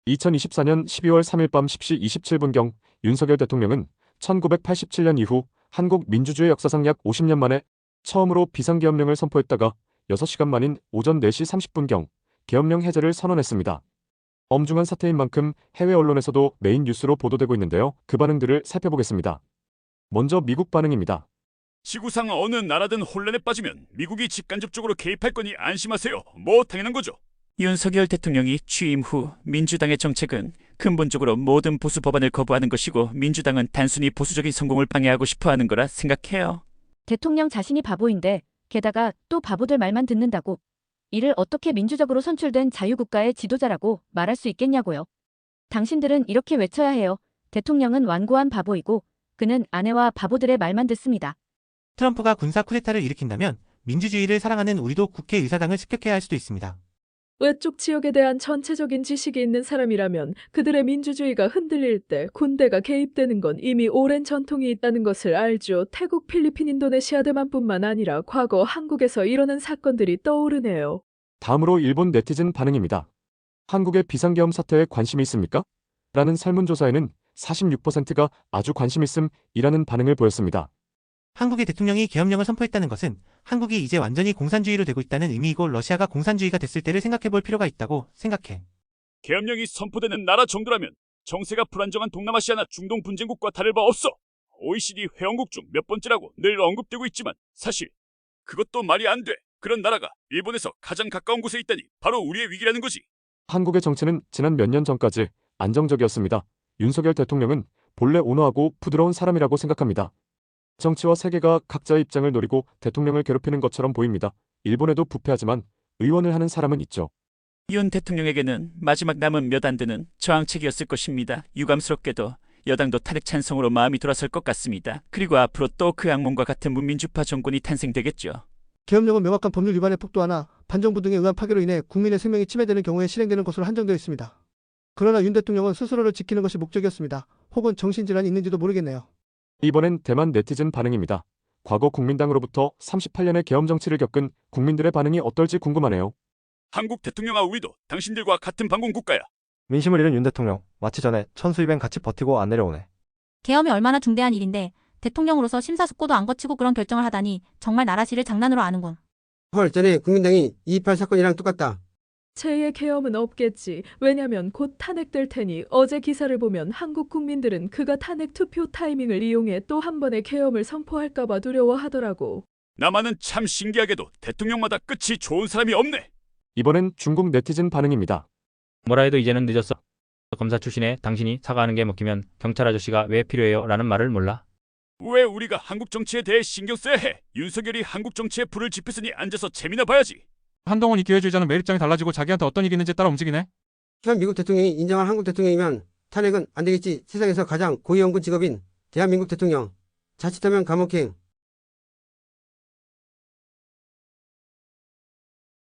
2024년 12월 3일 밤 10시 27분경 윤석열 대통령은 1987년 이후 한국 민주주의 역사상 약 50년 만에 처음으로 비상계엄령을 선포했다가 6시간 만인 오전 4시 30분경 계엄령 해제를 선언했습니다. 엄중한 사태인 만큼 해외 언론에서도 메인 뉴스로 보도되고 있는데요. 그 반응들을 살펴보겠습니다. 먼저 미국 반응입니다. 지구상 어느 나라든 혼란에 빠지면 미국이 직간접적으로 개입할 거니 안심하세요. 뭐 당연한 거죠. 윤석열 대통령이 취임 후 민주당의 정책은 근본적으로 모든 보수 법안을 거부하는 것이고 민주당은 단순히 보수적인 성공을 방해하고 싶어하는 거라 생각해요. 대통령 자신이 바보인데 게다가 또 바보들 말만 듣는다고 이를 어떻게 민주적으로 선출된 자유국가의 지도자라고 말할 수 있겠냐고요. 당신들은 이렇게 외쳐야 해요. 대통령은 완고한 바보이고 그는 아내와 바보들의 말만 듣습니다. 트럼프가 군사 쿠데타를 일으킨다면 민주주의를 사랑하는 우리도 국회의사당을 습격해야 할 수도 있습니다. 외쪽 지역에 대한 전체적인 지식이 있는 사람이라면 그들의 민주주의가 흔들릴 때 군대가 개입되는 건 이미 오랜 전통이 있다는 것을 알죠. 태국, 필리핀, 인도네시아, 대만뿐만 아니라 과거 한국에서 일어난 사건들이 떠오르네요. 다음으로 일본 네티즌 반응입니다. 한국의 비상계엄 사태에 관심이 있습니까? 라는 설문조사에는 46%가 아주 관심 있음이라는 반응을 보였습니다. 한국의 대통령이 계엄령을 선포했다는 것은 한국이 이제 완전히 공산주의로 되고 있다는 의미이고 러시아가 공산주의가 됐을 때를 생각해볼 필요가 있다고 생각해. 계엄령이 선포되는 나라 정도라면 정세가 불안정한 동남아시아나 중동 분쟁국과 다를 바 없어. OECD 회원국 중 몇 번째라고 늘 언급되고 있지만 사실 그것도 말이 안 돼. 그런 나라가 일본에서 가장 가까운 곳에 있다니 바로 우리의 위기라는 거지. 한국의 정치는 지난 몇 년 전까지 안정적이었습니다. 윤석열 대통령은 본래 온화하고 부드러운 사람이라고 생각합니다. 정치와 세계가 각자의 입장을 노리고 대통령을 괴롭히는 것처럼 보입니다. 일본에도 부패하지만 의원을 하는 사람은 있죠. 윤 대통령에게는 마지막 남은 몇 안 되는 저항책이었을 것입니다. 유감스럽게도 여당도 탄핵 찬성으로 마음이 돌아설 것 같습니다. 그리고 앞으로 또 그 악몽과 같은 문민주파 정권이 탄생되겠죠. 계엄령은 명확한 법률 위반의 폭도하나 반정부 등에 의한 파괴로 인해 국민의 생명이 침해되는 경우에 실행되는 것으로 한정되어 있습니다. 그러나 윤 대통령은 스스로를 지키는 것이 목적이었습니다. 혹은 정신질환이 있는지도 모르겠네요. 이번엔 대만 네티즌 반응입니다. 과거 국민당으로부터 38년의 계엄 정치를 겪은 국민들의 반응이 어떨지 궁금하네요. 한국 대통령아, 우리도 당신들과 같은 반공 국가야. 민심을 잃은 윤 대통령, 마치 전에 천수입엔 같이 버티고 안 내려오네. 계엄이 얼마나 중대한 일인데 대통령으로서 심사숙고도 안 거치고 그런 결정을 하다니 정말 나라시를 장난으로 아는군. 헐, 전에 국민당이 2.28 사건이랑 똑같다. 제2의 계엄은 없겠지. 왜냐면 곧 탄핵될 테니 어제 기사를 보면 한국 국민들은 그가 탄핵 투표 타이밍을 이용해 또 한 번의 계엄을 선포할까봐 두려워하더라고. 남한은 참 신기하게도 대통령마다 끝이 좋은 사람이 없네. 이번엔 중국 네티즌 반응입니다. 뭐라 해도 이제는 늦었어. 검사 출신의 당신이 사과하는 게 먹히면 경찰 아저씨가 왜 필요해요? 라는 말을 몰라. 왜 우리가 한국 정치에 대해 신경 써야 해? 윤석열이 한국 정치에 불을 지폈으니 앉아서 재미나 봐야지. 한동훈 이 기회주의자는 매일 입장이 달라지고 자기한테 어떤 일이 있는지에 따라 움직이네. 현 미국 대통령이 인정한 한국 대통령이면 탄핵은 안 되겠지. 세상에서 가장 고위험군 직업인 대한민국 대통령. 자칫하면 감옥행.